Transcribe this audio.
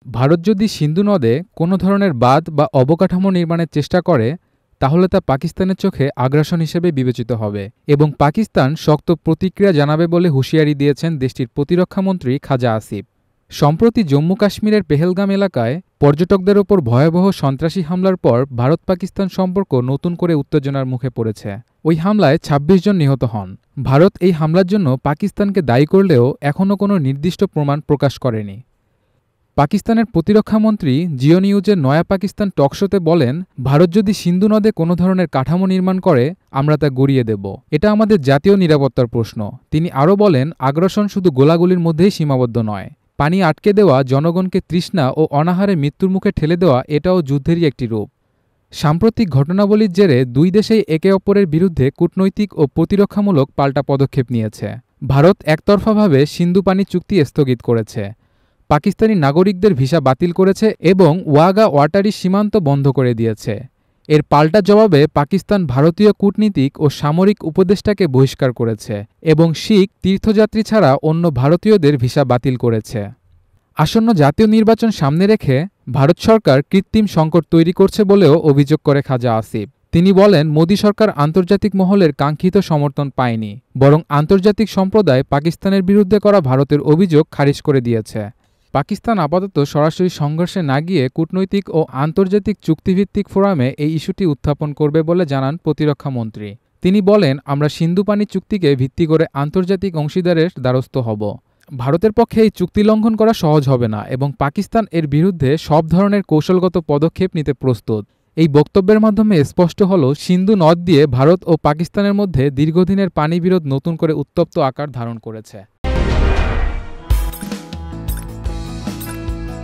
ভারত যদি সিন্ধু নদে কোনো ধরনের বাঁধ বা অবকাঠামো নির্মাণের চেষ্টা করে তাহলে তা পাকিস্তানের চোখে আগ্রাসন হিসেবে বিবেচিত হবে এবং পাকিস্তান শক্ত প্রতিক্রিয়া জানাবে বলে হুঁশিয়ারি দিয়েছেন দেশটির প্রতিরক্ষামন্ত্রী খাজা আসিফ। সম্প্রতি জম্মু কাশ্মীরের পেহেলগাম এলাকায় পর্যটকদের ওপর ভয়াবহ সন্ত্রাসী হামলার পর ভারত পাকিস্তান সম্পর্ক নতুন করে উত্তেজনার মুখে পড়েছে। ওই হামলায় ২৬ জন নিহত হন। ভারত এই হামলার জন্য পাকিস্তানকে দায়ী করলেও এখনও কোনো নির্দিষ্ট প্রমাণ প্রকাশ করেনি। পাকিস্তানের প্রতিরক্ষামন্ত্রী জিও নিউজের নয়া পাকিস্তান টকশোতে বলেন, ভারত যদি সিন্ধু নদে কোনো ধরনের কাঠামো নির্মাণ করে আমরা তা গড়িয়ে দেব। এটা আমাদের জাতীয় নিরাপত্তার প্রশ্ন। তিনি আরও বলেন, আগ্রাসন শুধু গোলাগুলির মধ্যেই সীমাবদ্ধ নয়। পানি আটকে দেওয়া, জনগণকে তৃষ্ণা ও অনাহারে মৃত্যুর মুখে ঠেলে দেওয়া এটাও যুদ্ধেরই একটি রূপ। সাম্প্রতিক ঘটনাবলীর জেরে দুই দেশেই একে অপরের বিরুদ্ধে কূটনৈতিক ও প্রতিরক্ষামূলক পাল্টা পদক্ষেপ নিয়েছে। ভারত একতরফাভাবে সিন্ধু পানি চুক্তি স্থগিত করেছে, পাকিস্তানি নাগরিকদের ভিসা বাতিল করেছে এবং ওয়াগা ওয়াটারি সীমান্ত বন্ধ করে দিয়েছে। এর পাল্টা জবাবে পাকিস্তান ভারতীয় কূটনীতিক ও সামরিক উপদেষ্টাকে বহিষ্কার করেছে এবং শিখ তীর্থযাত্রী ছাড়া অন্য ভারতীয়দের ভিসা বাতিল করেছে। আসন্ন জাতীয় নির্বাচন সামনে রেখে ভারত সরকার কৃত্রিম সংকট তৈরি করছে বলেও অভিযোগ করে খাজা আসিফ। তিনি বলেন, মোদী সরকার আন্তর্জাতিক মহলের কাঙ্ক্ষিত সমর্থন পায়নি, বরং আন্তর্জাতিক সম্প্রদায় পাকিস্তানের বিরুদ্ধে করা ভারতের অভিযোগ খারিজ করে দিয়েছে। পাকিস্তান আপাতত সরাসরি সংঘর্ষে না গিয়ে কূটনৈতিক ও আন্তর্জাতিক চুক্তিভিত্তিক ফোরামে এই ইস্যুটি উত্থাপন করবে বলে জানান প্রতিরক্ষামন্ত্রী। তিনি বলেন, আমরা সিন্ধু পানি চুক্তিকে ভিত্তি করে আন্তর্জাতিক অংশীদারের দ্বারস্থ হব। ভারতের পক্ষে এই চুক্তি লঙ্ঘন করা সহজ হবে না এবং পাকিস্তান এর বিরুদ্ধে সব ধরনের কৌশলগত পদক্ষেপ নিতে প্রস্তুত। এই বক্তব্যের মাধ্যমে স্পষ্ট হল, সিন্ধু নদ দিয়ে ভারত ও পাকিস্তানের মধ্যে দীর্ঘদিনের পানি বিরোধ নতুন করে উত্তপ্ত আকার ধারণ করেছে।